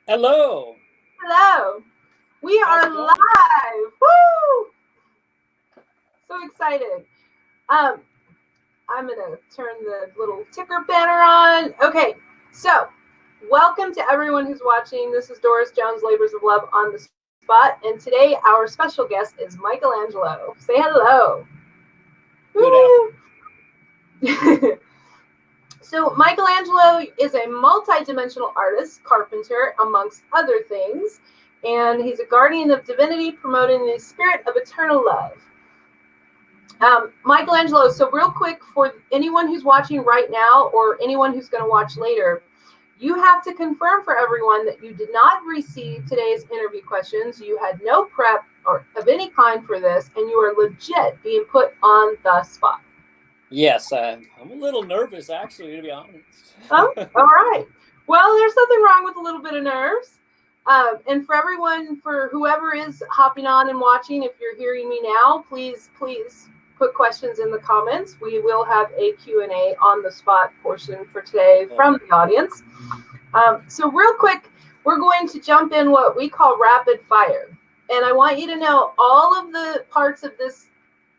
Hello. Hello. We How's are it going? live. Woo! So excited. Um, I'm gonna turn the little ticker banner on. Okay, so welcome to everyone who's watching. This is Doris Jones, Labors of Love on the Spot, and today our special guest is Michelangelo. Say hello. Good Woo! So Michelangelo is a multi-dimensional artist, carpenter, amongst other things, and he's a guardian of divinity, promoting the spirit of eternal love. Michelangelo, so real quick, for anyone who's watching right now or anyone who's going to watch later, you have to confirm for everyone that you did not receive today's interview questions. You had no prep or of any kind for this, and you are legit being put on the spot. Yes, I'm a little nervous, actually, to be honest. Oh, all right. Well, there's nothing wrong with a little bit of nerves. And for everyone, for whoever is hopping on and watching, if you're hearing me now, please put questions in the comments. We will have a Q&A on the spot portion for today from the audience. So real quick, we're going to jump in what we call rapid fire. And I want you to know all of the parts of this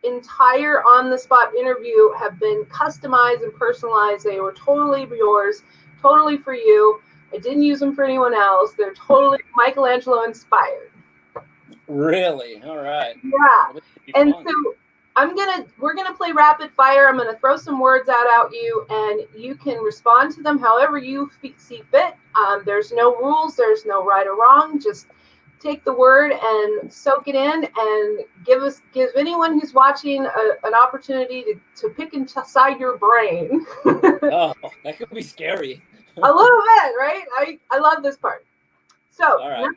entire on-the-spot interview have been customized and personalized. They were totally yours, totally for you. I didn't use them for anyone else. They're totally Michelangelo inspired. Really? All right. Yeah. Well, And so we're gonna play rapid fire. I'm gonna throw some words out at you, and you can respond to them however you see fit. There's no rules. There's no right or wrong. Just take the word and soak it in, and give anyone who's watching an opportunity to pick inside your brain. Oh, that could be scary. A little bit, right? I love this part. So All right.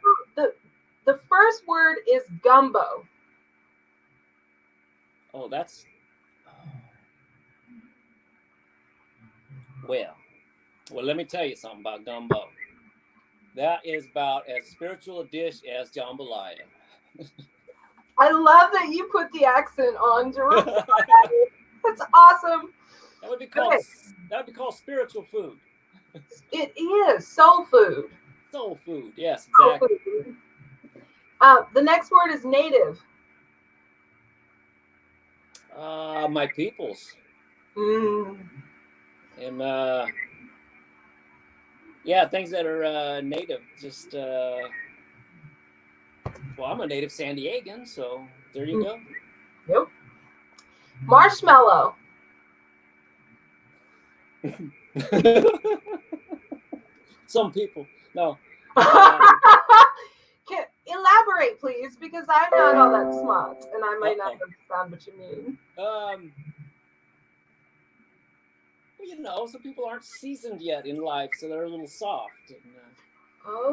the first word is gumbo. Oh, that's... Well, let me tell you something about gumbo. That is about as spiritual a dish as jambalaya. I love that you put the accent on. That's awesome. That would be called spiritual food. It is soul food. Soul food, yes, exactly. Soul food. The next word is native. My peoples. And yeah, things that are native. Just well, I'm a native San Diegan, so there you go. Yep. Marshmallow. Some people. No. Can elaborate, please, because I'm not all that smart, and I might not understand what you mean. Well, some people aren't seasoned yet in life, so they're a little soft. And,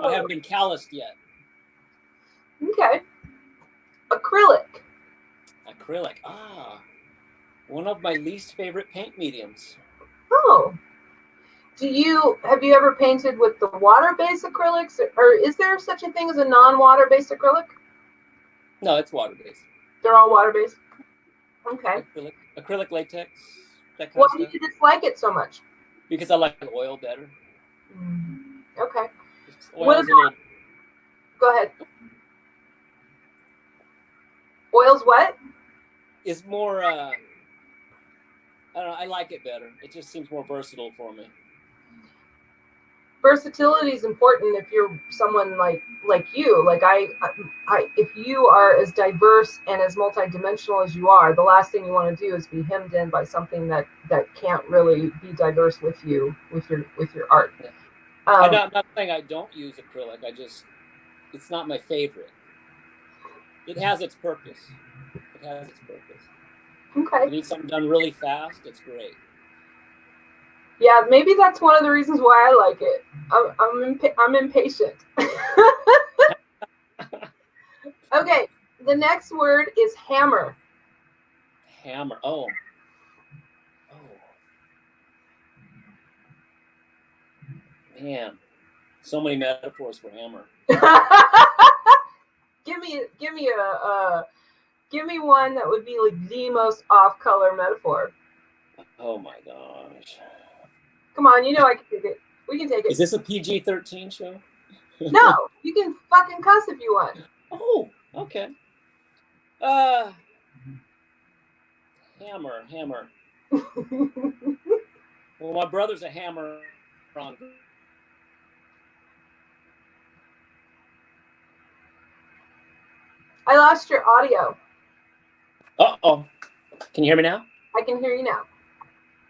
I haven't been calloused yet. Okay. Acrylic. Acrylic. One of my least favorite paint mediums. Oh. Have you ever painted with the water-based acrylics, or is there such a thing as a non-water-based acrylic? No, it's water-based. They're all water-based? Okay. Acrylic latex, that kind Why of stuff. do you dislike it so much? Because I like oil better. Okay. Oil's a little... Go ahead. Oil's what? It's more, I don't know, I like it better. It just seems more versatile for me. Versatility is important if you're someone like you. Like if you are as diverse and as multidimensional as you are, the last thing you want to do is be hemmed in by something that can't really be diverse with you, with your art. Yeah. I'm not saying I don't use acrylic. It's not my favorite. It has its purpose. Okay. You need something done really fast, it's great. Yeah, maybe that's one of the reasons why I like it. I'm impatient. Okay, the next word is hammer. Hammer. Oh. Man, so many metaphors for hammer. Give me one that would be like the most off-color metaphor. Oh my gosh. Come on, I can take it. We can take it. Is this a PG-13 show? No, you can fucking cuss if you want. Oh, okay. Hammer. Well, my brother's a hammer on. I lost your audio. Uh-oh. Can you hear me now? I can hear you now.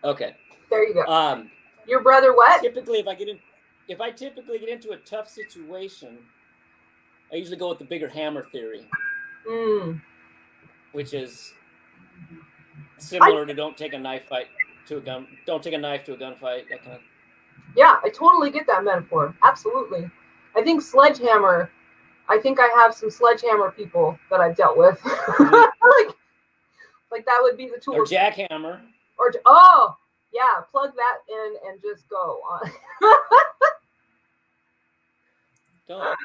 Okay. There you go. Um, Your brother what? Typically, if I typically get into a tough situation, I usually go with the bigger hammer theory, which is similar to don't take a knife to a gunfight, that kind of. Yeah, I totally get that metaphor. Absolutely. I think sledgehammer. I think I have some sledgehammer people that I've dealt with. like that would be the tool. Or jackhammer. Or yeah, plug that in and just go on.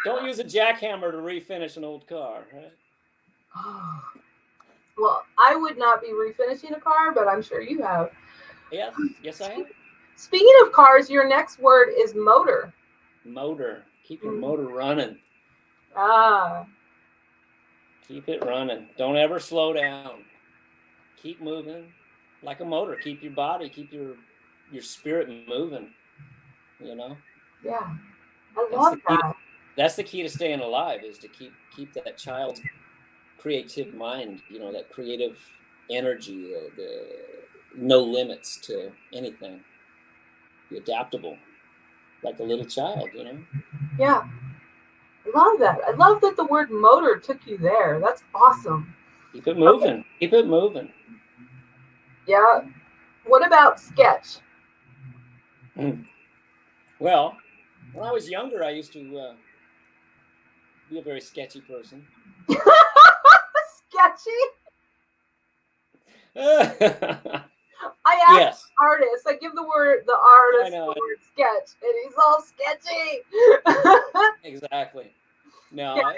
Don't use a jackhammer to refinish an old car, right? Well, I would not be refinishing a car, but I'm sure you have. Yes, I have. Speaking of cars, your next word is motor. Motor. Keep your motor running. Keep it running. Don't ever slow down. Keep moving like a motor. Keep your body, keep your spirit moving. You know? Yeah. I love that. That's the key to staying alive, is to keep that child's creative mind, that creative energy, the no limits to anything. Be adaptable, like a little child, Yeah. I love that. I love that the word motor took you there. That's awesome. Keep it moving. Okay. Keep it moving. Yeah. What about sketch? Well, when I was younger, I used to be a very sketchy person. Sketchy? I asked artists. I give the artist the word sketch, and he's all sketchy. Exactly. No, yeah.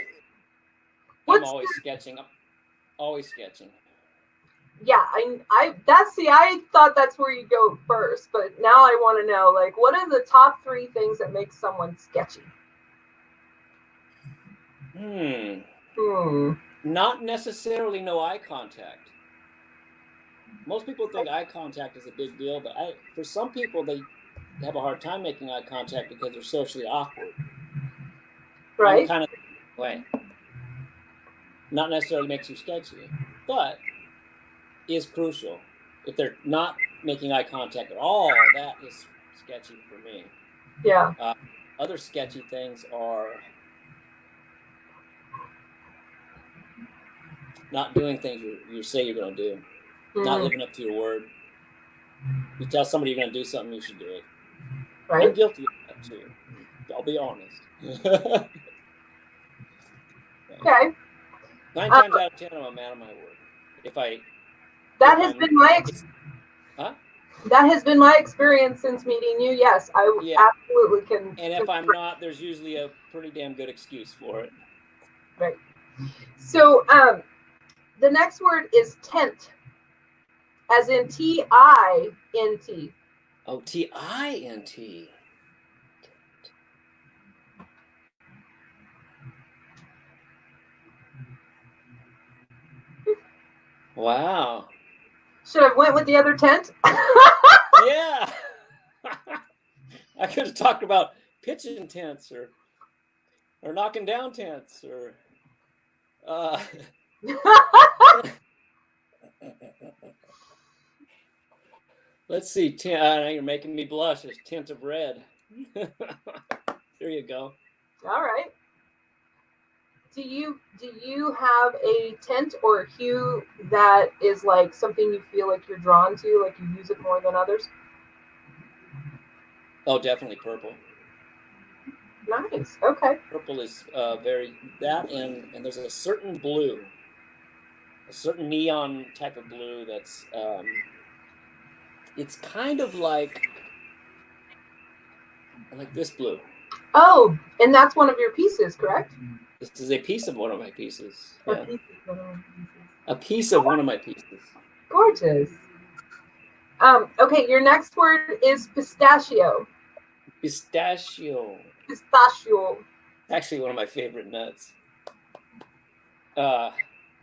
I'm always sketching. Yeah, I thought that's where you go first, but now I want to know, like, what are the top 3 things that make someone sketchy? Not necessarily no eye contact. Most people think eye contact is a big deal, but for some people, they have a hard time making eye contact because they're socially awkward. Right. I'm kind of the way. Not necessarily makes you sketchy, but is crucial. If they're not making eye contact at all, that is sketchy for me. Yeah. Other sketchy things are not doing things you say you're going to do. Not living up to your word. You tell somebody you're going to do something, you should do it. Right. I'm guilty of that too. I'll be honest. Okay. 9 times out of 10, I'm a man of my word. That has been my experience since meeting you. Yes, I absolutely can. And if I'm not, there's usually a pretty damn good excuse for it. Right. So, the next word is tent, as in Tint. Oh, Tint. Wow. Should I have went with the other tent? Yeah. I could have talked about pitching tents or knocking down tents or let's see. You're making me blush. There's tint of red. There you go. All right. Do you have a tint or a hue that is like something you feel like you're drawn to, like you use it more than others? Oh, definitely purple. Nice. Okay. Purple is very that, and there's a certain blue, a certain neon type of blue that's it's kind of like this blue. Oh, and that's one of your pieces, correct? This is a piece of one of my pieces. Yeah. A piece of one of my pieces. Gorgeous. Okay, your next word is pistachio. Pistachio. Actually, one of my favorite nuts. A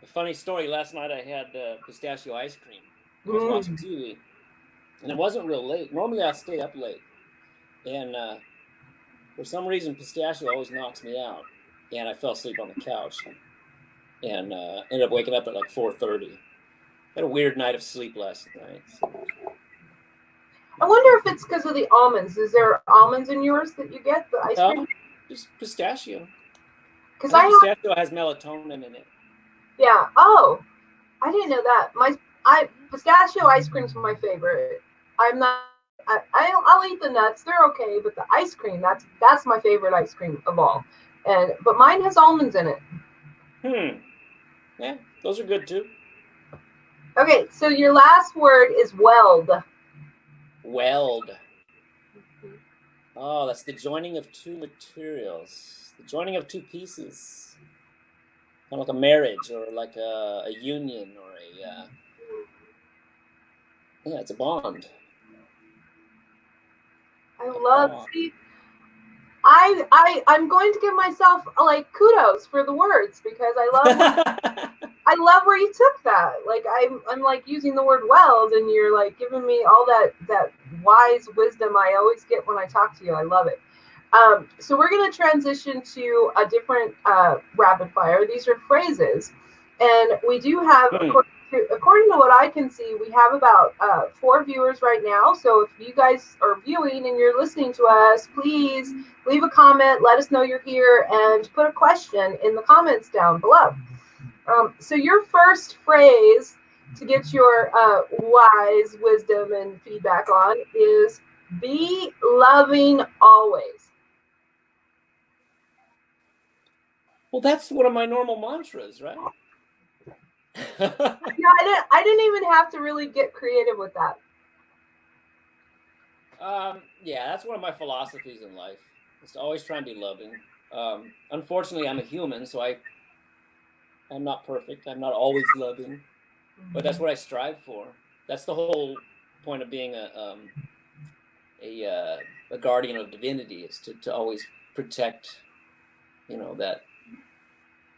funny story. Last night I had pistachio ice cream. I was watching TV, and it wasn't real late. Normally I stay up late, and for some reason pistachio always knocks me out, and I fell asleep on the couch, and ended up waking up at like 4:30. Had a weird night of sleep last night. So. I wonder if it's because of the almonds. Is there almonds in yours that you get the ice cream? Just pistachio. Because pistachio has melatonin in it. Yeah. Oh, I didn't know that. Pistachio ice cream's my favorite. I'm not. I'll eat the nuts. They're okay, but the ice cream, that's my favorite ice cream of all. But mine has almonds in it. Yeah, those are good too. Okay, so your last word is weld. Weld. Oh, that's the joining of two materials. The joining of two pieces. Kind of like a marriage or like a union or a... yeah, it's a bond. I love... See, I'm going to give myself like kudos for the words because I love... I love where you took that. Like I'm like using the word weld, and you're like giving me all that wise wisdom I always get when I talk to you. I love it. So we're going to transition to a different rapid fire. These are phrases, and we do have, according to what I can see, we have about 4 viewers right now. So if you guys are viewing and you're listening to us, please leave a comment. Let us know you're here, and put a question in the comments down below. So your first phrase to get your wise wisdom and feedback on is be loving always. Well, that's one of my normal mantras, right? Yeah, I didn't even have to really get creative with that. Yeah, that's one of my philosophies in life. Is to always try and be loving. Unfortunately, I'm a human, so I'm not perfect. I'm not always loving, but that's what I strive for. That's the whole point of being a guardian of divinity, is to always protect,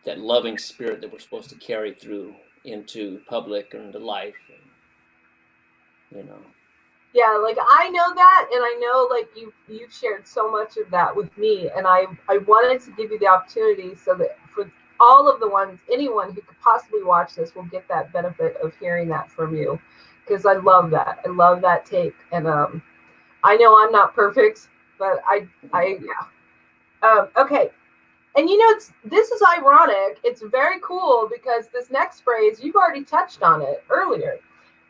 that loving spirit that we're supposed to carry through into public and into life. Yeah, like I know that, and I know like you've shared so much of that with me, and I wanted to give you the opportunity so that for all of the ones, anyone who could possibly watch this will get that benefit of hearing that from you, because I love that. I love that take, and I know I'm not perfect, but okay. And this is ironic. It's very cool because this next phrase, you've already touched on it earlier,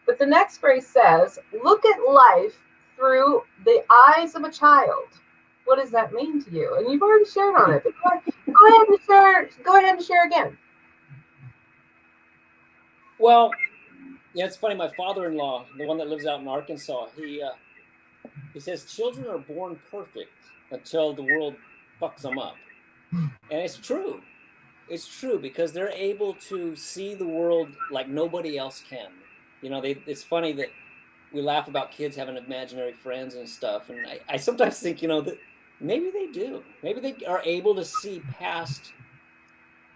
but the next phrase says, "Look at life through the eyes of a child." What does that mean to you? And you've already shared on it. But go ahead and share again. Well, yeah, it's funny. My father-in-law, the one that lives out in Arkansas, he says children are born perfect until the world fucks them up, and it's true. It's true because they're able to see the world like nobody else can. It's funny that we laugh about kids having imaginary friends and stuff, and I sometimes think, that maybe they do. Maybe they are able to see past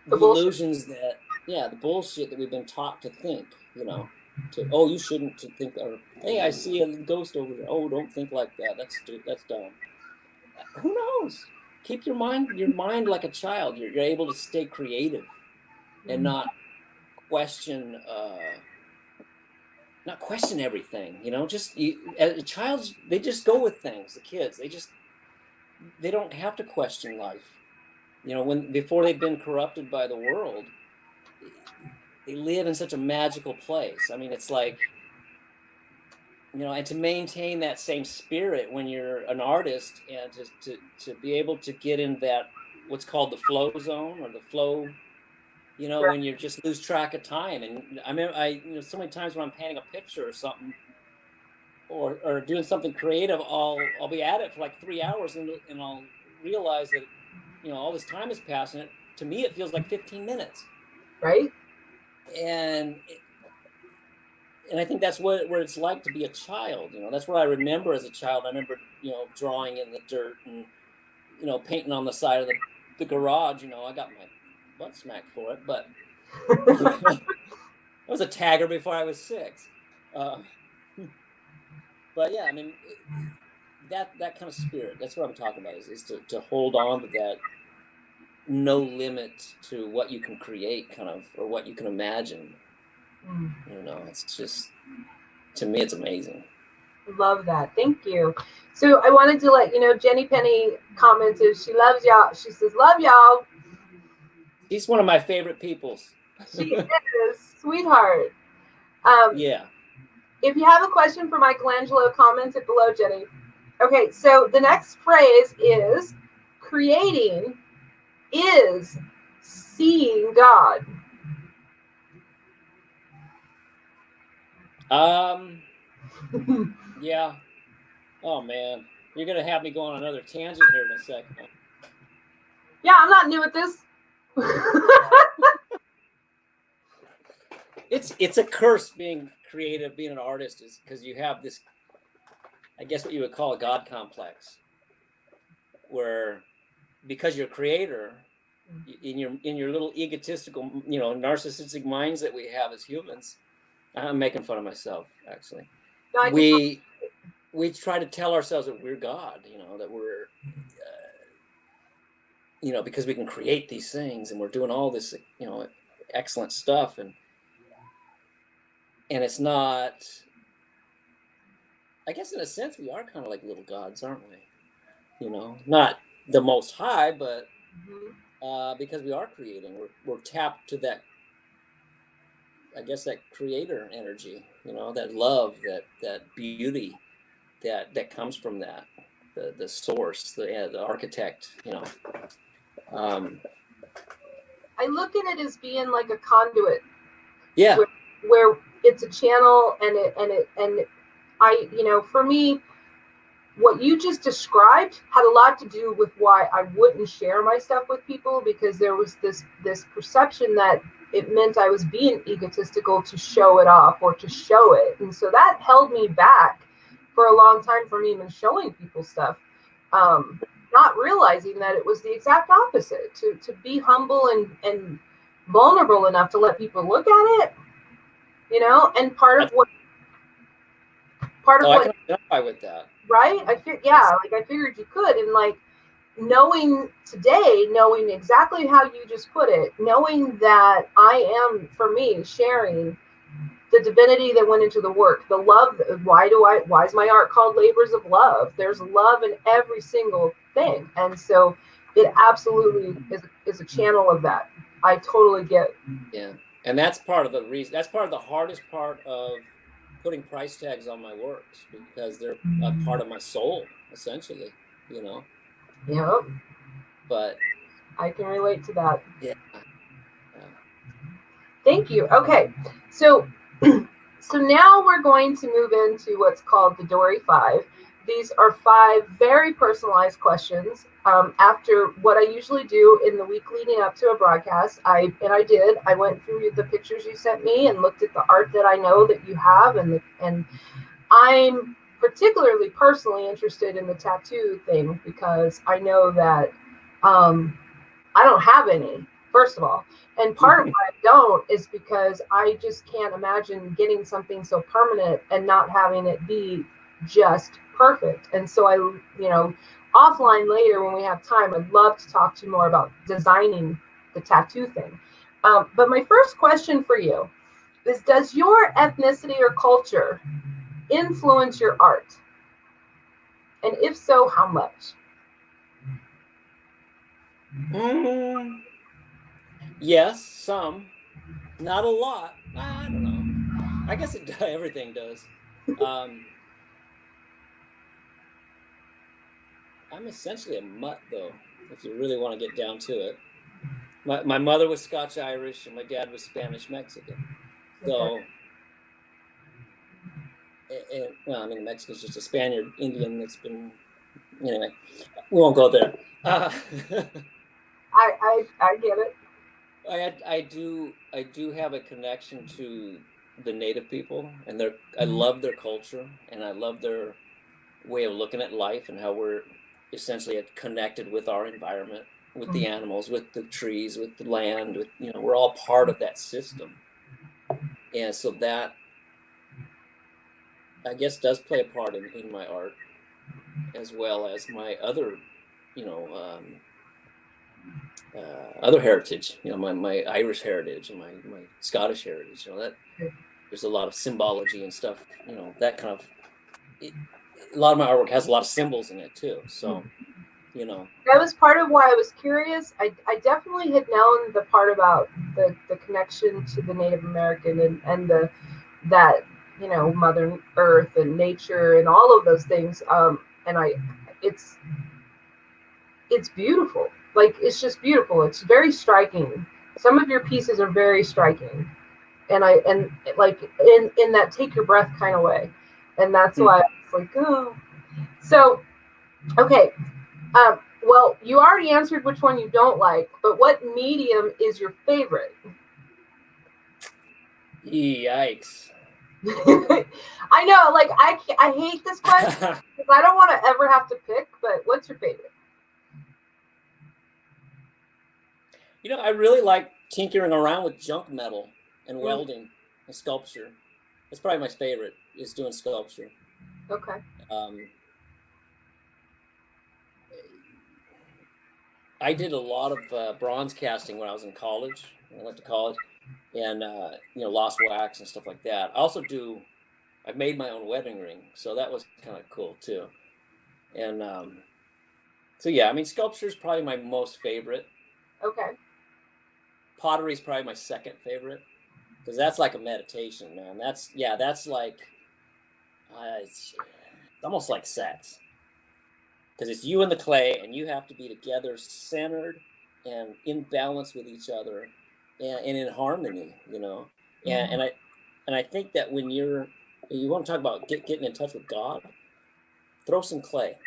the illusions that, the bullshit that we've been taught to think, you shouldn't think, or, hey, I see a ghost over there. Oh, don't think like that. That's dumb. Who knows? Keep your mind like a child. You're able to stay creative and not question everything. Just as a child, they just go with things. The kids, they don't have to question life. Before they've been corrupted by the world, they live in such a magical place. I mean, it's like, and to maintain that same spirit when you're an artist, and to be able to get in that, what's called the flow zone, or the flow, when you just lose track of time. And I remember, so many times when I'm painting a picture or something, or doing something creative, I'll be at it for like 3 hours, and I'll realize that, all this time has passed, and to me it feels like 15 minutes. Right. And I think that's what it's like to be a child. That's what I remember as a child. I remember, drawing in the dirt and, painting on the side of the garage, I got my butt smacked for it, but I was a tagger before I was 6. But yeah, I mean, that kind of spirit, that's what I'm talking about, is to hold on to that no limit to what you can create, kind of, or what you can imagine. It's just, to me, it's amazing. Love that. Thank you. So I wanted to let you know, Jenny Penny commented, she loves y'all. She says, love y'all. She's one of my favorite peoples. She is, sweetheart. Yeah. If you have a question for Michelangelo, comment it below, Jenny. Okay, so the next phrase is creating is seeing God. Yeah. Oh man, you're gonna have me go on another tangent here in a second. Yeah, I'm not new at this. It's a curse being creative, being an artist, is because you have this, I guess what you would call a God complex, where because you're a creator, in your little egotistical, narcissistic minds that we have as humans. I'm making fun of myself, actually. No, we try to tell ourselves that we're God, that we're, because we can create these things and we're doing all this, excellent stuff, and it's not. I guess in a sense we are kind of like little gods, aren't we? Not the Most High, but because we are creating, we're tapped to that. I guess that creator energy, that love, that beauty, that comes from that, the source, the architect, I look at it as being like a conduit. Yeah. Where it's a channel, and for me, what you just described had a lot to do with why I wouldn't share my stuff with people, because there was this perception that it meant I was being egotistical to show it off or to show it. And so that held me back for a long time from even showing people stuff, not realizing that it was the exact opposite, to be humble and vulnerable enough to let people look at it, and part of what I can identify with that. Right? I figured you could. And knowing exactly how you just put it, knowing that I am, for me, sharing the divinity that went into the work, the love. Why is my art called Labors of Love? There's love in every single thing. And so it absolutely is a channel of that. I totally get it. Yeah. And that's part of the reason, that's part of the hardest part of putting price tags on my works, because they're a part of my soul, essentially, Yeah. But I can relate to that. Yeah. Thank you. Okay. So now we're going to move into what's called the Dory 5. These are 5 very personalized questions. After what I usually do in the week leading up to a broadcast, I went through the pictures you sent me and looked at the art that I know that you have, and I'm particularly personally interested in the tattoo thing, because I know that I don't have any, first of all. And part of why I don't is because I just can't imagine getting something so permanent and not having it be just perfect. And so I, offline later when we have time, I'd love to talk to you more about designing the tattoo thing. But my first question for you is, does your ethnicity or culture influence your art? And if so, how much? Yes, some. Not a lot. I don't know. I guess everything does. I'm essentially a mutt, though, if you really want to get down to it. My mother was Scotch-Irish, and my dad was Spanish-Mexican. So, Mexico's just a Spaniard Indian that's been, anyway, we won't go there. I get it. I do have a connection to the Native people, and I love their culture, and I love their way of looking at life, and how we're essentially connected with our environment. with the animals, with the trees, with the land, with, you know, we're all part of that system. And so that, I guess, does play a part in my art, as well as my other, you know, other heritage, you know, my Irish heritage and my Scottish heritage, you know, that there's a lot of symbology and stuff, you know, that kind of, a lot of my artwork has a lot of symbols in it too. So, you know. That was part of why I was curious. I definitely had known the part about the connection to the Native American and that, you know, Mother Earth and nature and all of those things. And it's beautiful. Like, it's just beautiful. It's very striking. Some of your pieces are very striking, and like in that take your breath kind of way, and that's why I was like, oh. So, okay. Well, you already answered which one you don't like, but what medium is your favorite? Yikes. I know, like, I hate this question because I don't want to ever have to pick, but what's your favorite? You know, I really like tinkering around with junk metal and welding and sculpture. That's probably my favorite, is doing sculpture. Okay. I did a lot of bronze casting when I was in college. I went to college, and you know, lost wax and stuff like that. I made my own wedding ring, so that was kind of cool too. And so yeah, I mean, sculpture is probably my most favorite. Okay. Pottery is probably my second favorite, because that's like a meditation, man. That's like it's almost like sex, because it's you and the clay, and you have to be together, centered and in balance with each other, and in harmony, you know. And I think that when you want to talk about getting in touch with God, throw some clay.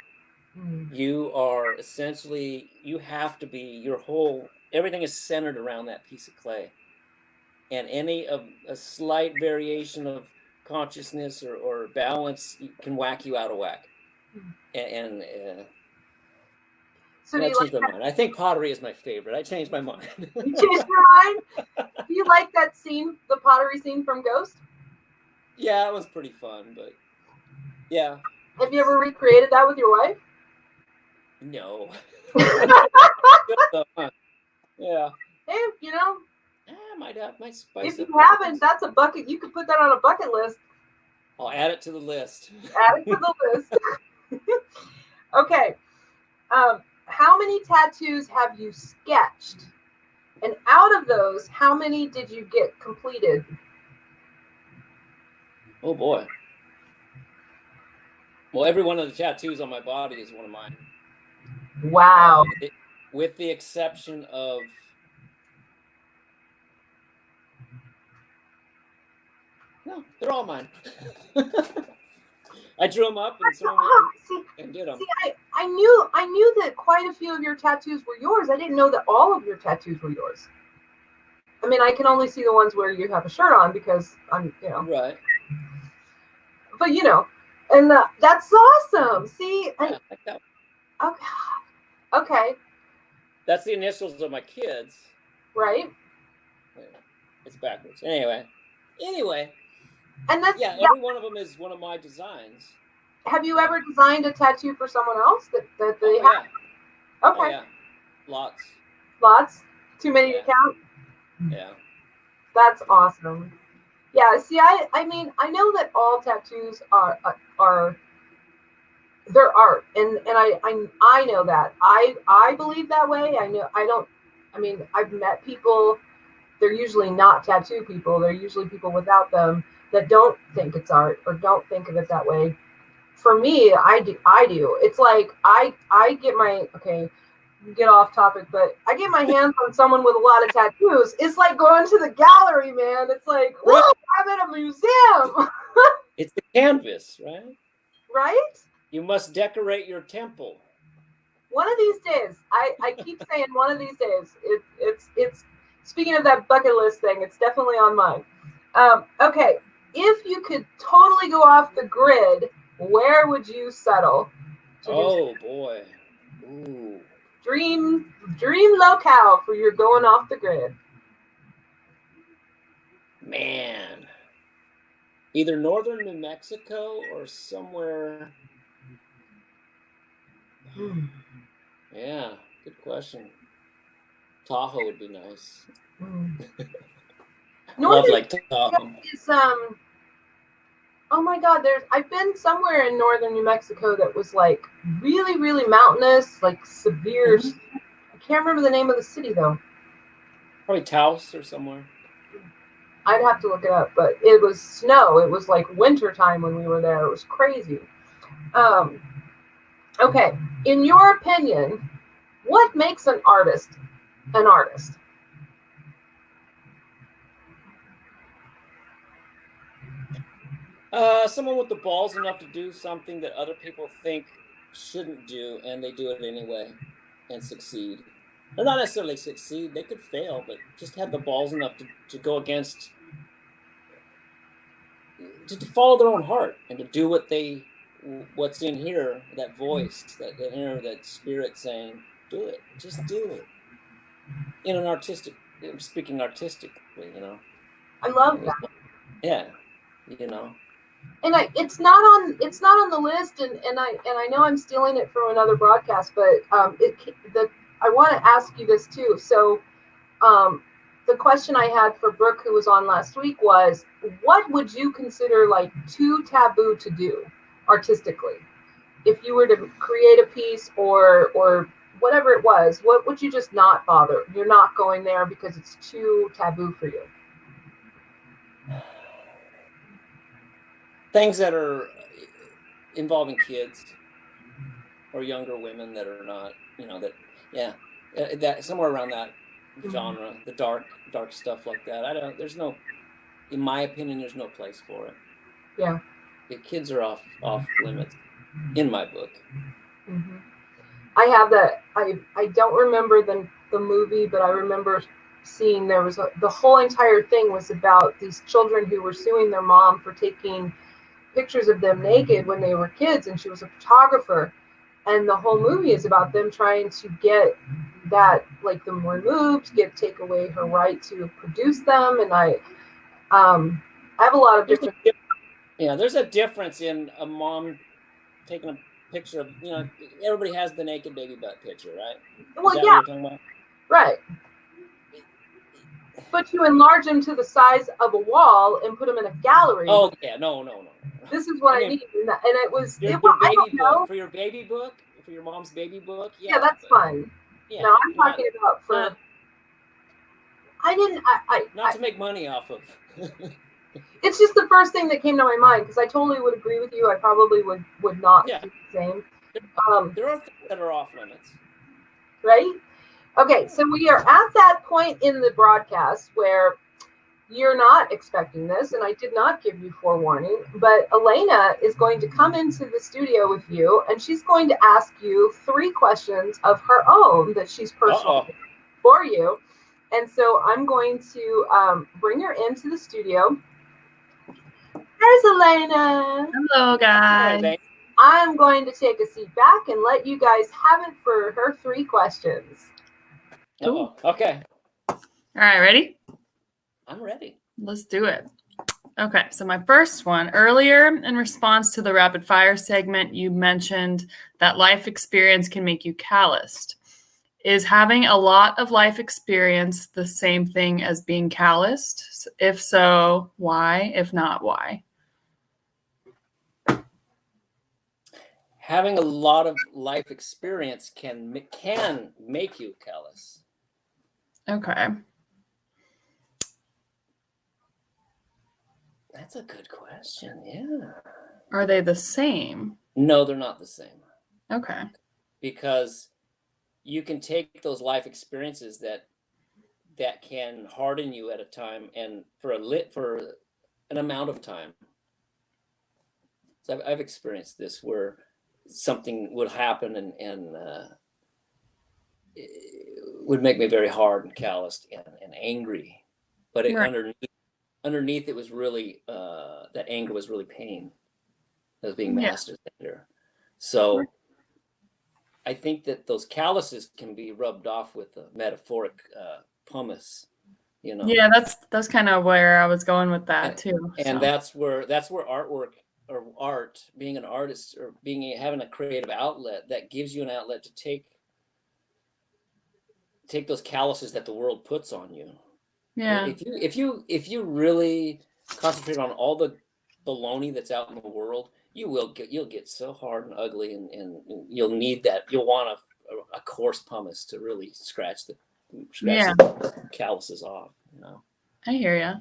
You are essentially, you have to be, everything is centered around that piece of clay, and any of a slight variation of consciousness or balance can whack you out of whack. So I changed my mind. I think pottery is my favorite. I changed my mind. You changed your mind? Do you like that scene, the pottery scene from Ghost? Yeah, it was pretty fun, but yeah. Have you ever recreated that with your wife? No. Yeah. Hey, you know. Might spice. If you haven't, that's a bucket. You could put that on a bucket list. I'll add it to the list. Add it to the list. Okay. How many tattoos have you sketched? And out of those, how many did you get completed? Oh boy. Well, every one of the tattoos on my body is one of mine. Wow. With the exception of no, they're all mine. I drew them up and someone and did them. See, I knew that quite a few of your tattoos were yours. I didn't know that all of your tattoos were yours. I mean, I can only see the ones where you have a shirt on because I'm, you know. Right. But you know, and that's awesome. See, yeah, like that. Okay. That's the initials of my kids. Right. It's backwards. Anyway. And that's every one of them is one of my designs. Have you ever designed a tattoo for someone else that they have? Yeah. Okay. Oh, yeah. Lots? Too many to count? Yeah. That's awesome. Yeah, see, I mean, I know that all tattoos are they're art, and I know that. I believe that way. I mean, I've met people, they're usually not tattoo people, they're usually people without them that don't think it's art or don't think of it that way. For me, I do. It's like I get my, okay, get off topic, but I get my hands on someone with a lot of tattoos. It's like going to the gallery, man. It's like, whoa, I'm in a museum. It's the canvas, right? Right? You must decorate your temple. One of these days, I keep saying one of these days. It's speaking of that bucket list thing, it's definitely on mine. Okay, if you could totally go off the grid, where would you settle? Oh boy. Ooh. dream locale for your going off the grid? Man, either northern New Mexico or somewhere. Yeah, good question. Tahoe would be nice. Love Lake Tahoe. Is, oh my God, I've been somewhere in northern New Mexico that was like really, really mountainous, like severe. I can't remember the name of the city though. Probably Taos or somewhere. I'd have to look it up, but it was snow. It was like winter time when we were there. It was crazy. Okay, in your opinion, what makes an artist an artist? Someone with the balls enough to do something that other people think shouldn't do, and they do it anyway and succeed. Or not necessarily succeed, they could fail, but just have the balls enough to go against, to follow their own heart and to do what's in here, that voice, that inner, that spirit saying, do it, just do it. In an artistic, speaking artistically, you know. I love that. Yeah, you know. And it's not on the list, and I know I'm stealing it from another broadcast, but I want to ask you this too. So, the question I had for Brooke, who was on last week, was, what would you consider like too taboo to do artistically? If you were to create a piece or whatever it was, what would you just not bother? You're not going there because it's too taboo for you. Things that are involving kids or younger women that are not, you know, that somewhere around that genre, the dark stuff like that. There's no, in my opinion, there's no place for it. Yeah. The kids are off limits in my book. Mm-hmm. I have that. I don't remember the movie, but I remember seeing there was the whole entire thing was about these children who were suing their mom for taking pictures of them naked when they were kids, and she was a photographer, and the whole movie is about them trying to get that, like, them removed, take away her right to produce them. And I have a lot of different. There's a difference in a mom taking a picture of, you know, everybody has the naked baby butt picture, right? Well, yeah, what you're talking about? Right. But you enlarge them to the size of a wall and put them in a gallery. Oh yeah, no. This is what I mean, and it was your baby book for your baby book, for your mom's baby book. Yeah, that's fine. Yeah, no, I'm talking about for. Not to make money off of. It's just the first thing that came to my mind, because I totally would agree with you. I probably would not do the same. There are things that are off limits. Right? Okay, so we are at that point in the broadcast where you're not expecting this, and I did not give you forewarning, but Elena is going to come into the studio with you, and she's going to ask you 3 questions of her own that she's personally for you. And so I'm going to bring her into the studio. There's Elena. Hello, guys. Hey, I'm going to take a seat back and let you guys have it for her 3 questions. Cool. Okay. All right, ready? I'm ready. Let's do it. Okay, so my first one, earlier in response to the rapid fire segment, you mentioned that life experience can make you calloused. Is having a lot of life experience the same thing as being calloused? If so, why? If not, why? Having a lot of life experience can make you callous. Okay. That's a good question. Yeah. Are they the same? No, they're not the same. Okay. Because you can take those life experiences that can harden you at a time and for an amount of time. So I've experienced this where something would happen and it would make me very hard and calloused and angry, but underneath it was really that anger was really pain that was being masked as anger. So I think that those calluses can be rubbed off with a metaphoric pumice, you know. Yeah, that's kind of where I was going with that And, too. and So that's where artwork or art, being an artist or having a creative outlet, that gives you an outlet to take those calluses that the world puts on you. yeah, If you really concentrate on all the baloney that's out in the world, you'll get so hard and ugly, and you'll want a coarse pumice to really scratch yeah, the calluses off, you know. I hear you.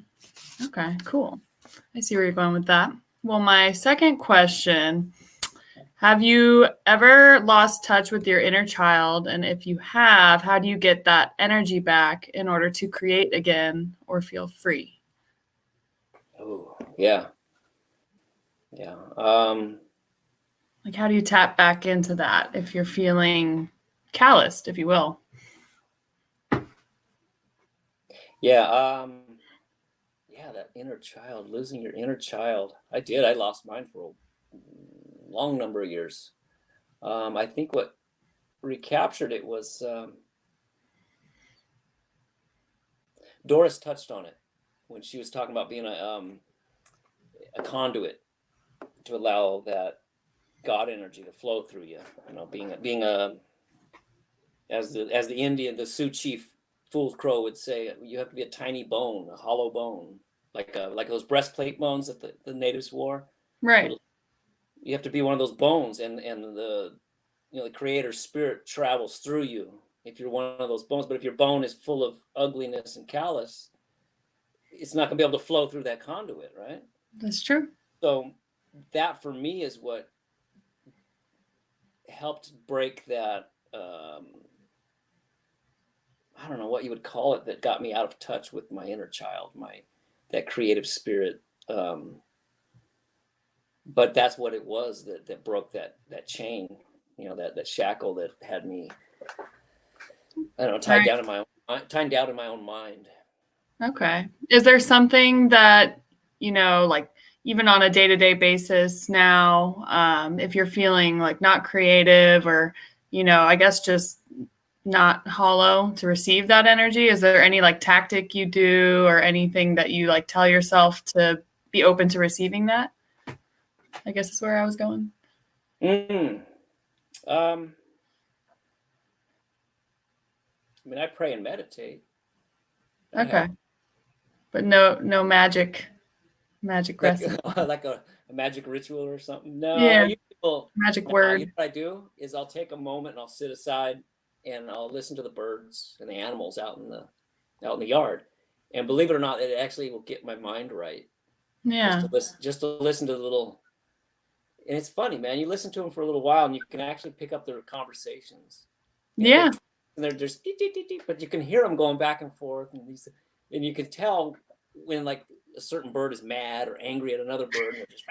Okay, cool. I see where you're going with that. Well, my second question, have you ever lost touch with your inner child? And if you have, how do you get that energy back in order to create again or feel free? Oh, yeah. Yeah. Like, how do you tap back into that if you're feeling calloused, if you will? Yeah. Yeah, that inner child, losing your inner child. I did. I lost mine for a long number of years. I think what recaptured it was Doris touched on it when she was talking about being a conduit to allow that God energy to flow through you. You know, being a as the Indian, the Sioux chief Fool's Crow would say, you have to be a tiny bone, a hollow bone, like those breastplate bones that the natives wore. Right. You have to be one of those bones, and the the Creator's spirit travels through you if you're one of those bones. But if your bone is full of ugliness and callous, it's not going to be able to flow through that conduit, right? That's true. So that for me is what helped break that. I don't know what you would call it, that got me out of touch with my inner child, that creative spirit. But that's what it was that broke that chain, that shackle that had me, I don't know, tied down in my own mind. Okay. Is there something that, like even on a day-to-day basis now, if you're feeling like not creative or, I guess just not hollow to receive that energy, is there any like tactic you do or anything that you like tell yourself to be open to receiving that? I guess is where I was going. I mean, I pray and meditate. Okay. But no magic recipe. Like a magic ritual or something. No, Yeah. Magic word. You know what I do is I'll take a moment and I'll sit aside and I'll listen to the birds and the animals out in the yard. And believe it or not, it actually will get my mind right. Yeah. Just to listen to the little, and it's funny, man. You listen to them for a little while and you can actually pick up their conversations. Yeah. And they're just, but you can hear them going back and forth, and you can tell when like a certain bird is mad or angry at another bird. And they're just,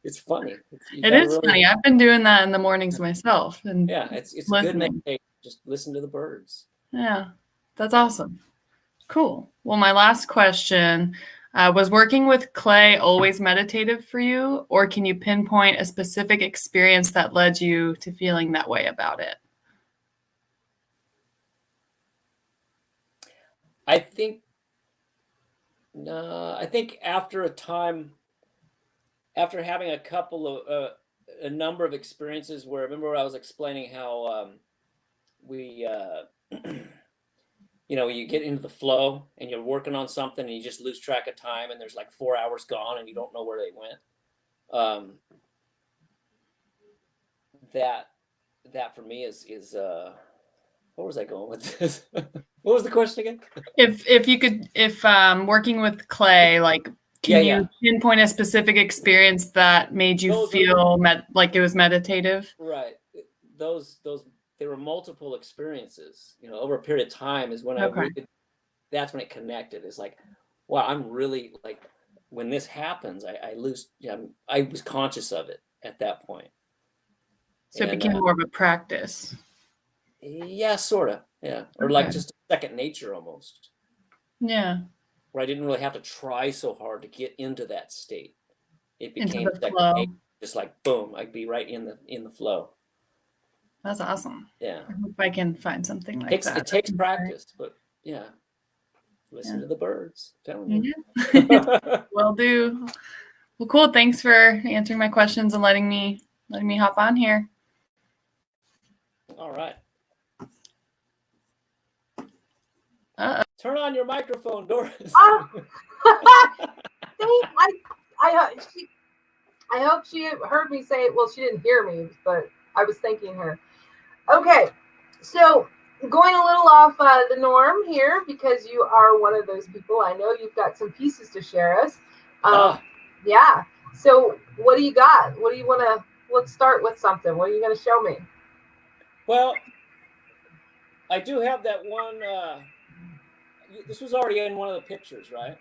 it's funny. It is funny. I've been doing that in the mornings myself. And yeah, it's listening. Good meditation. Just listen to the birds. Yeah, that's awesome. Cool. Well, my last question, was working with clay always meditative for you, or can you pinpoint a specific experience that led you to feeling that way about it? I think after a time, after having a number of experiences where, remember I was explaining how we you get into the flow and you're working on something and you just lose track of time and there's like 4 hours gone and you don't know where they went. That for me is what was I going with this? What was the question again? If working with clay, like, can you pinpoint a specific experience that made you feel like it was meditative? Right. There were multiple experiences, over a period of time is when that's when it connected. It's like, wow, I'm really like, when this happens, I was conscious of it at that point. So it became more of a practice. Yeah, sort of. Yeah. Or like just second nature almost. Yeah. Where I didn't really have to try so hard to get into that state. It became second nature, just like boom, I'd be right in the flow. That's awesome. Yeah. I hope I can find something like that. It takes practice, but yeah. Listen to the birds. Tell me. Will do. Well, cool. Thanks for answering my questions and letting me hop on here. All right. Turn on your microphone, Doris. I hope she heard me say it. Well, she didn't hear me, but I was thanking her. Okay, so going a little off the norm here, because you are one of those people. I know you've got some pieces to share us. Yeah. So what do you got? What do you want to? Let's start with something. What are you going to show me? Well, I do have that one. This was already in one of the pictures, right?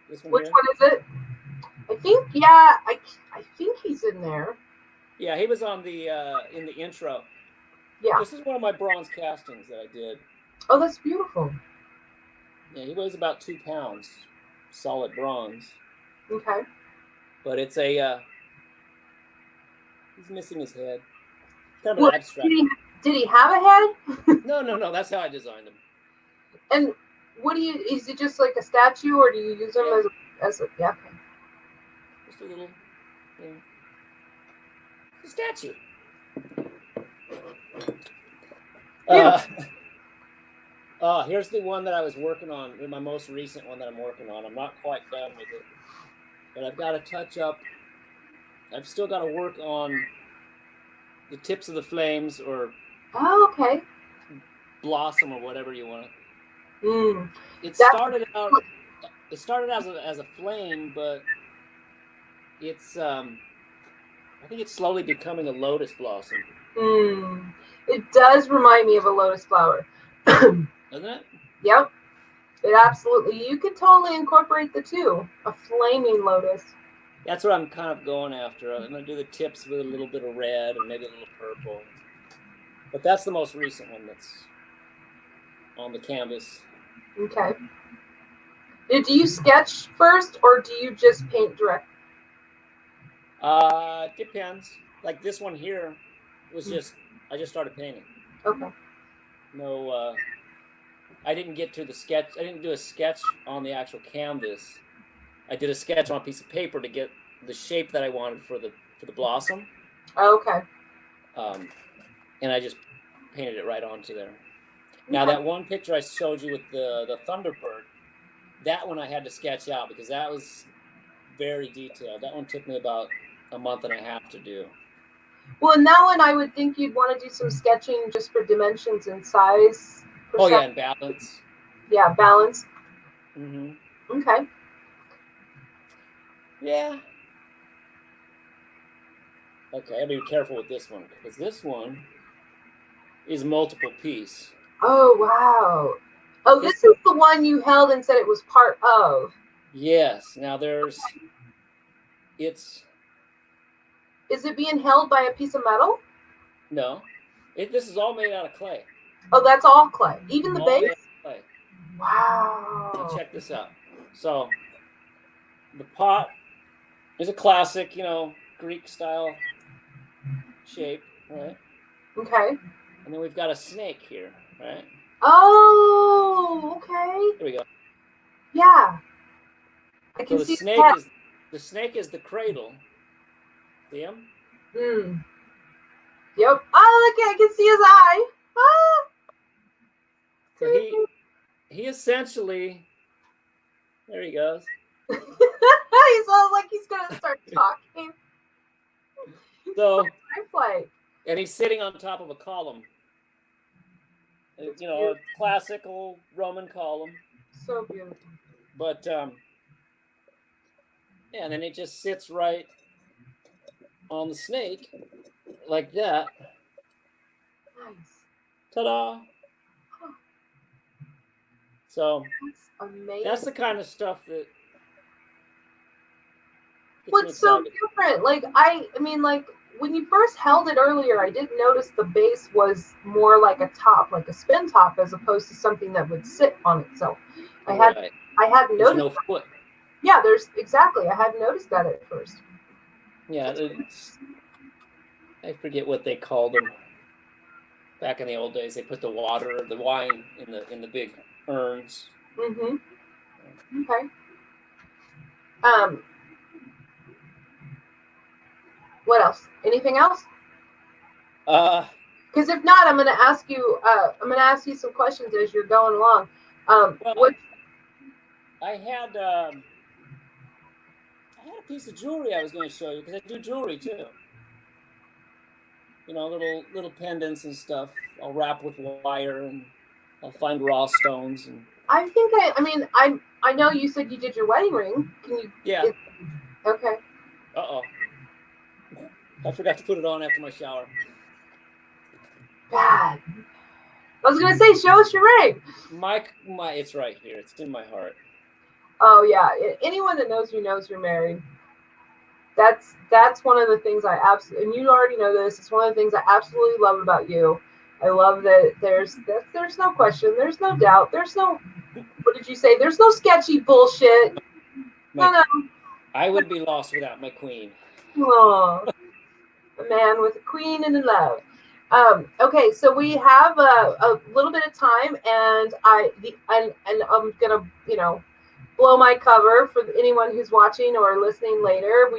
This one. Which one is it? I think, yeah, I think he's in there. Yeah, he was on the in the intro. Yeah. This is one of my bronze castings that I did. Oh, that's beautiful. Yeah, he weighs about 2 pounds, solid bronze. Okay. But it's a he's missing his head. Kind of an abstract. Did he have a head? No. That's how I designed him. And what is it just like a statue, or do you use him as a yeah? Okay. Just a little, a statue. Here's the one that I was working on, my most recent one that I'm working on. I'm not quite done with it, but I've got to touch up. I've still got to work on the tips of the flames, or okay, blossom, or whatever you want. It started as a flame, but it's I think it's slowly becoming a lotus blossom. It does remind me of a lotus flower. Doesn't it? Yep. It absolutely. You could totally incorporate the two. A flaming lotus. That's what I'm kind of going after. I'm going to do the tips with a little bit of red and maybe a little purple. But that's the most recent one that's on the canvas. Okay. Do you sketch first, or do you just paint direct? Depends. Like this one here was I just started painting. Okay. No, I didn't get to the sketch. I didn't do a sketch on the actual canvas. I did a sketch on a piece of paper to get the shape that I wanted for the blossom. Okay. And I just painted it right onto there. Now that one picture I showed you with the Thunderbird, that one I had to sketch out because that was very detailed. That one took me about a month and a half to do. Well, in that one, I would think you'd want to do some sketching just for dimensions and size. Oh, yeah, and balance. Yeah, balance. Mm-hmm. Okay. Yeah. Okay, I'll be careful with this one because this one is multiple piece. Oh, wow. Oh, this is the one you held and said it was part of. Yes. Now is it being held by a piece of metal? No. This is all made out of clay. Oh, that's all clay. Even the base? Clay. Wow. Now check this out. So the pot is a classic, Greek style shape, right? Okay. And then we've got a snake here, right? Oh, okay. Here we go. Yeah. I can see the snake is the cradle. See him? Yep. Oh, look, I can see his eye. Ah. So he essentially, there he goes. He sounds like he's gonna start talking. So and he's sitting on top of a column. A classical Roman column. So beautiful. But and then it just sits right on the snake, like that. Nice. Ta-da! Huh. So that's amazing. That's the kind of stuff that. What's so different? I mean, when you first held it earlier, I did notice the base was more like a top, like a spin top, as opposed to something that would sit on itself. I hadn't noticed. No foot. Yeah, I hadn't noticed that at first. Yeah, I forget what they called them. Back in the old days, they put the wine in the big urns. Mm-hmm. Okay. What else? Anything else? Because if not, I'm going to ask you. I'm going to ask you some questions as you're going along. Well, I had a piece of jewelry I was going to show you, because I do jewelry too. You know, little pendants and stuff. I'll wrap with wire, and I'll find raw stones. And I think I know you said you did your wedding ring. Can you? Yeah. Okay. Uh-oh. I forgot to put it on after my shower. God. I was gonna say, show us your ring. It's right here. It's in my heart. Oh yeah. Anyone that knows you knows you're married. That's one of the things I absolutely, and you already know this. It's one of the things I absolutely love about you. I love that there's no question, there's no doubt, there's no. What did you say? There's no sketchy bullshit. No. I would be lost without my queen. Oh, a man with a queen and a love. Okay, so we have a little bit of time, and I'm gonna blow my cover for anyone who's watching or listening later.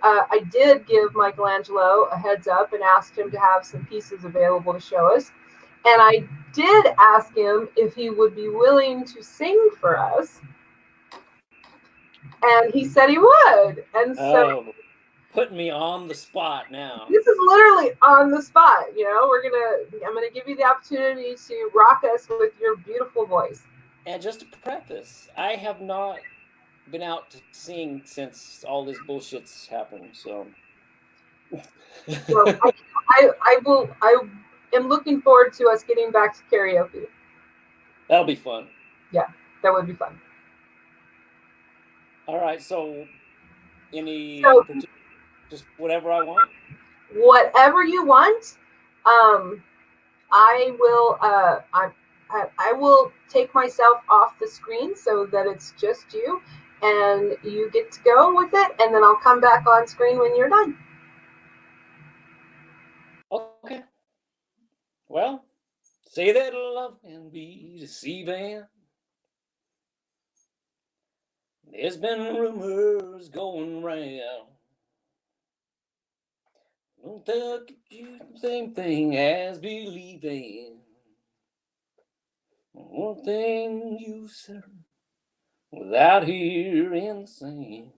I did give Michelangelo a heads up and asked him to have some pieces available to show us, and I did ask him if he would be willing to sing for us, and he said he would. And so. Putting me on the spot now. This is literally on the spot. I'm gonna give you the opportunity to rock us with your beautiful voice. And just to preface, I have not been out to sing since all this bullshit's happened. So, I am looking forward to us getting back to karaoke. That'll be fun. Yeah, that would be fun. All right. So, just whatever I want. Whatever you want. I will. I will take myself off the screen so that it's just you, and you get to go with it, and then I'll come back on screen when you're done. Okay. Well, say that love can be deceiving. There's been rumors going round. Don't think you the same thing as believing. One thing you said without hearing the same.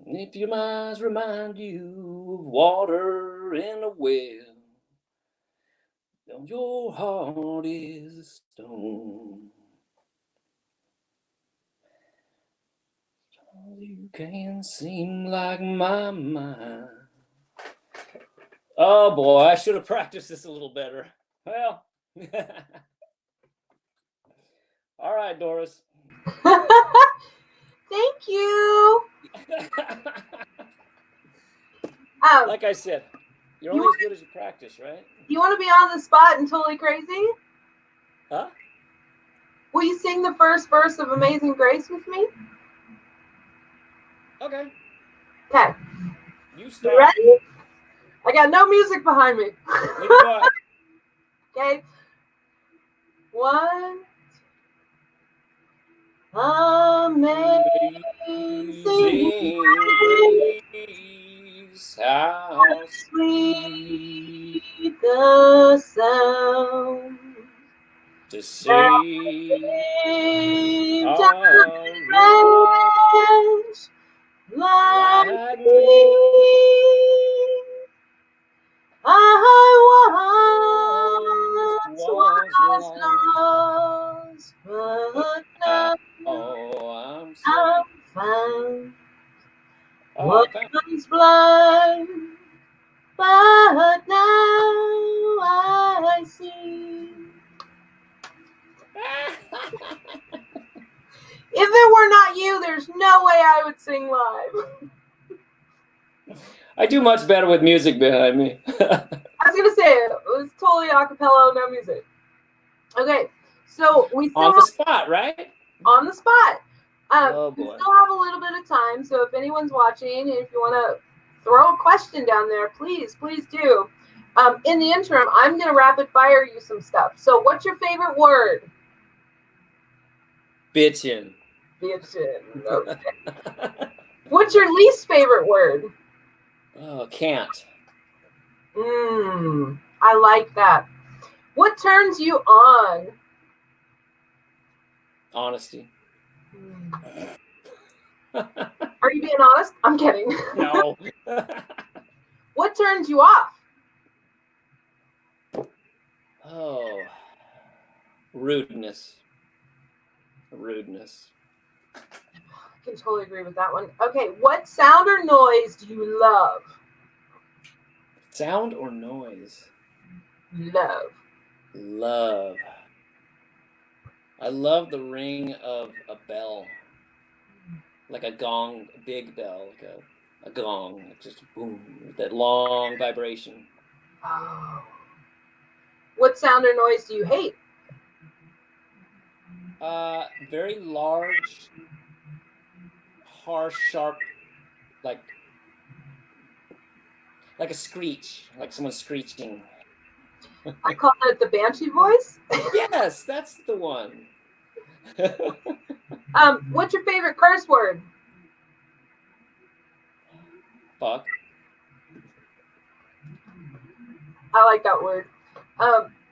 If your eyes remind you of water in a well, then your heart is a stone. You can seem like my mind. Oh boy, I should have practiced this a little better. Well, all right, Doris. Thank you. Like I said, you're only as good as you practice, right? You want to be on the spot and totally crazy? Huh? Will you sing the first verse of Amazing Grace with me? Okay. Okay. You start. You ready? I got no music behind me. Okay. 1. Amazing Grace, how sweet the sound to save a wretch like me. I was lost, but now I'm found. Was blind, but now I see. If it were not you, there's no way I would sing live. I do much better with music behind me. I was going to say, it was totally a cappella, no music. Okay, so we still on the spot, right? On the spot. Oh boy. We still have a little bit of time, so if anyone's watching, and if you want to throw a question down there, please do. In the interim, I'm going to rapid fire you some stuff. So what's your favorite word? Bitchin'. Bitchin'. Okay. What's your least favorite word? Oh, can't. I like that. What turns you on? Honesty. Are you being honest? I'm kidding. No. What turns you off? Oh, rudeness. I can totally agree with that one. Okay, what sound or noise do you love? Sound or noise? Love. I love the ring of a bell, like a gong, a big bell, like a gong, like just boom, that long vibration. Oh. What sound or noise do you hate? Very large, harsh, sharp, like a screech, like someone screeching. I call it the banshee voice. Yes, that's the one. What's your favorite curse word? Fuck. I like that word.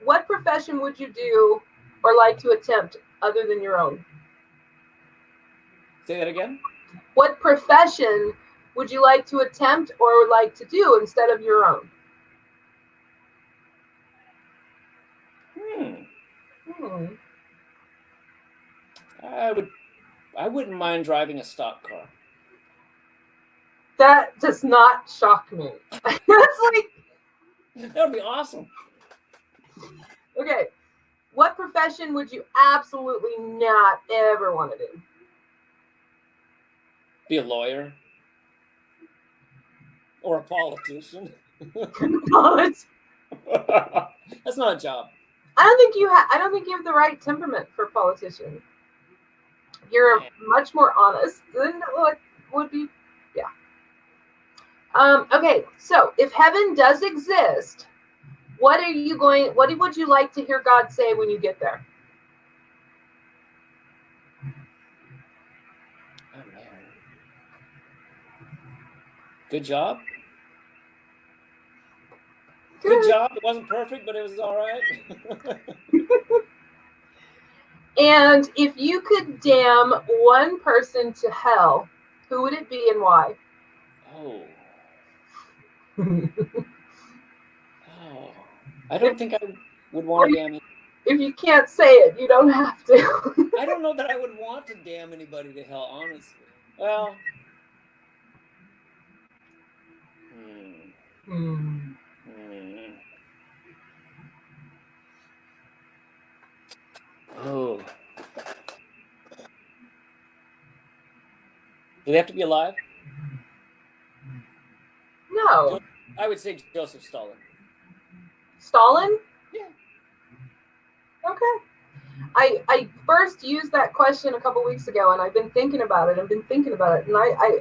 What profession would you do or like to attempt other than your own? Say that again. What profession would you like to attempt or like to do instead of your own? I wouldn't mind driving a stock car. That does not shock me. It's like, that would be awesome. Okay, what profession would you absolutely not ever want to do? Be a lawyer or a politician. That's not a job. I don't think you have the right temperament for a politician. You're much more honest than what would be. Yeah. Okay, so if heaven does exist, what would you like to hear God say when you get there? Oh man. Good job. Good job. It wasn't perfect, but it was all right. And if you could damn one person to hell, who would it be and why? Oh. I don't think I would want to damn it. If you can't say it, you don't have to. I don't know that I would want to damn anybody to hell, honestly. Well. Oh. Do they have to be alive? No. I would say Joseph Stalin. Stalin? Yeah. Okay. I first used that question a couple weeks ago, and I've been thinking about it. And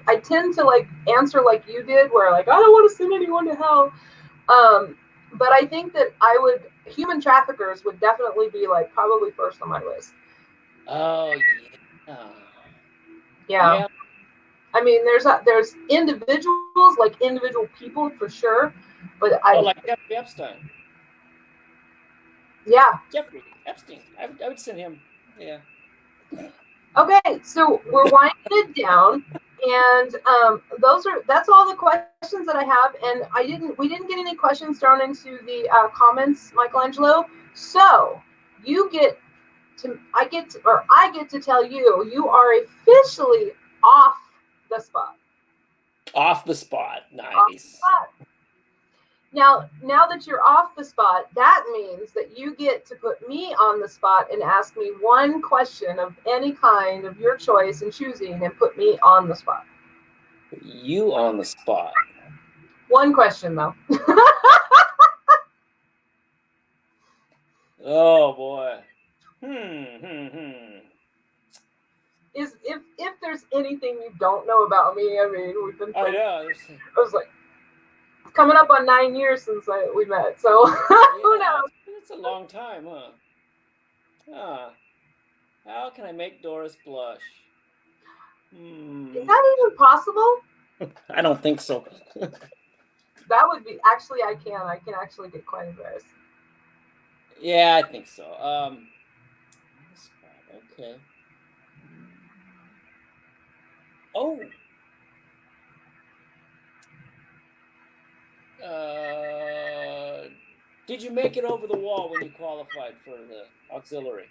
I tend to like answer like you did, where like I don't want to send anyone to hell. But I think that human traffickers would definitely be like probably first on my list. Oh yeah. I mean, there's individuals, like individual people for sure, but like Jeffrey Epstein. Yeah. Jeffrey Epstein. I would send him. Yeah. Okay, so we're winding it down, and that's all the questions that I have. And we didn't get any questions thrown into the comments, Michelangelo. So I get to tell you, you are officially off the spot. Off the spot. Nice. Off the spot. Now that you're off the spot, that means that you get to put me on the spot and ask me one question of any kind of your choice and choosing, and put me on the spot. Put you on the spot. One question, though. Oh, boy. If there's anything you don't know about me, I mean, we've been. I know. I was like, coming up on 9 years since we met. So who knows? It's a long time, huh? How can I make Doris blush? Is that even possible? I don't think so. That would be, actually, I can actually get quite embarrassed. Yeah, I think so. Okay. Oh. Did you make it over the wall when you qualified for the auxiliary?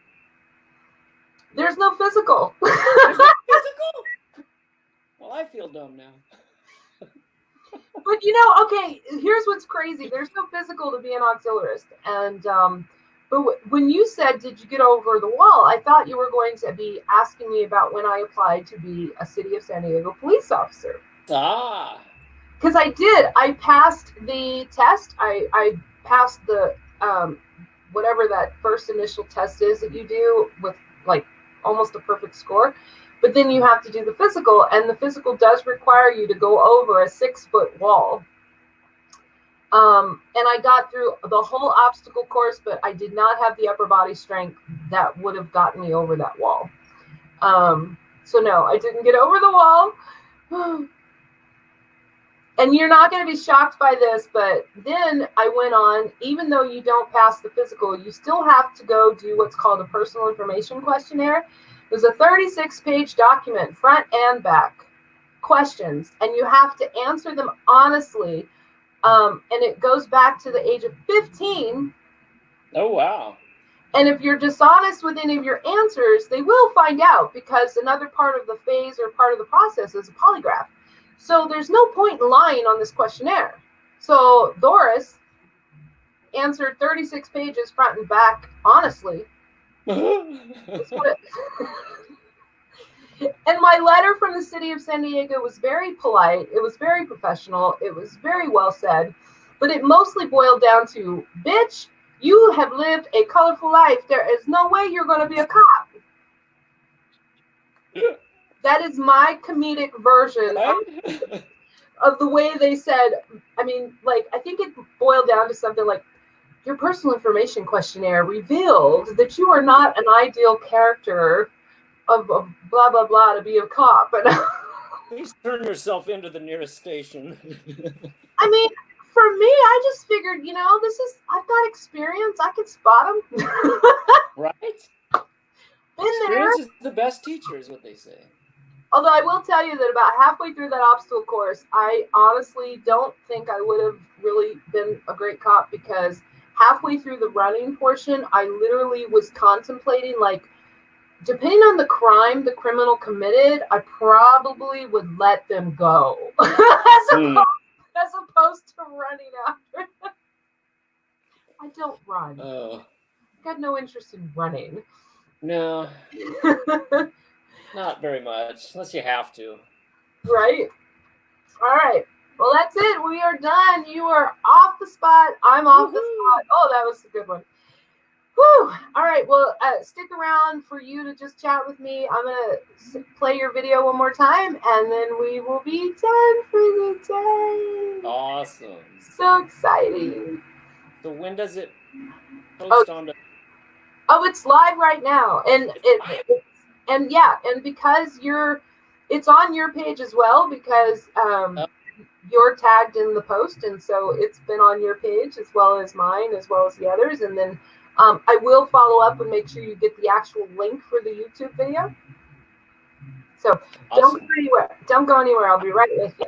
There's no physical. There's no physical? Well, I feel dumb now. But you know, okay, here's what's crazy. There's no physical to be an auxiliarist. And but when you said, did you get over the wall, I thought you were going to be asking me about when I applied to be a City of San Diego police officer. Ah. Because I did. I passed the test. I passed the whatever that first initial test is that you do with like almost a perfect score. But then you have to do the physical, and the physical does require you to go over a 6-foot wall. And I got through the whole obstacle course, but I did not have the upper body strength that would have gotten me over that wall. So no, I didn't get over the wall. And you're not going to be shocked by this, but then I went on, even though you don't pass the physical, you still have to go do what's called a personal information questionnaire. It was a 36-page document, front and back, questions, and you have to answer them honestly. And it goes back to the age of 15. Oh, wow. And if you're dishonest with any of your answers, they will find out, because another part of the phase or part of the process is a polygraph. So there's no point in lying on this questionnaire. So Doris answered 36 pages front and back honestly. And my letter from the City of San Diego was very polite. It was very professional. It was very well said. But it mostly boiled down to, bitch, you have lived a colorful life. There is no way you're going to be a cop. That is my comedic version of the way they said. I mean, like, I think it boiled down to something like, your personal information questionnaire revealed that you are not an ideal character of blah, blah, blah to be a cop. And please turn yourself into the nearest station. I mean, for me, I just figured, you know, I've got experience. I could spot them. Right? Been Experience there. is the best teacher, is what they say. Although I will tell you that about halfway through that obstacle course, I honestly don't think I would have really been a great cop, because halfway through the running portion, I literally was contemplating, like, depending on the crime the criminal committed, I probably would let them go as opposed to running after them. I don't run. Oh. I've got no interest in running. No. Not very much, unless you have to. Right? All right. Well, that's it. We are done. You are off the spot. I'm off the spot. Oh, that was a good one. Whew. All right. Well, stick around for you to just chat with me. I'm going to play your video one more time, and then we will be done for the day. Awesome. So exciting. So when does it post on the... Oh, it's live right now. And yeah, and because it's on your page as well, because you're tagged in the post, and so it's been on your page as well as mine, as well as the others. And then I will follow up and make sure you get the actual link for the YouTube video. So awesome. Don't go anywhere. I'll be right with you.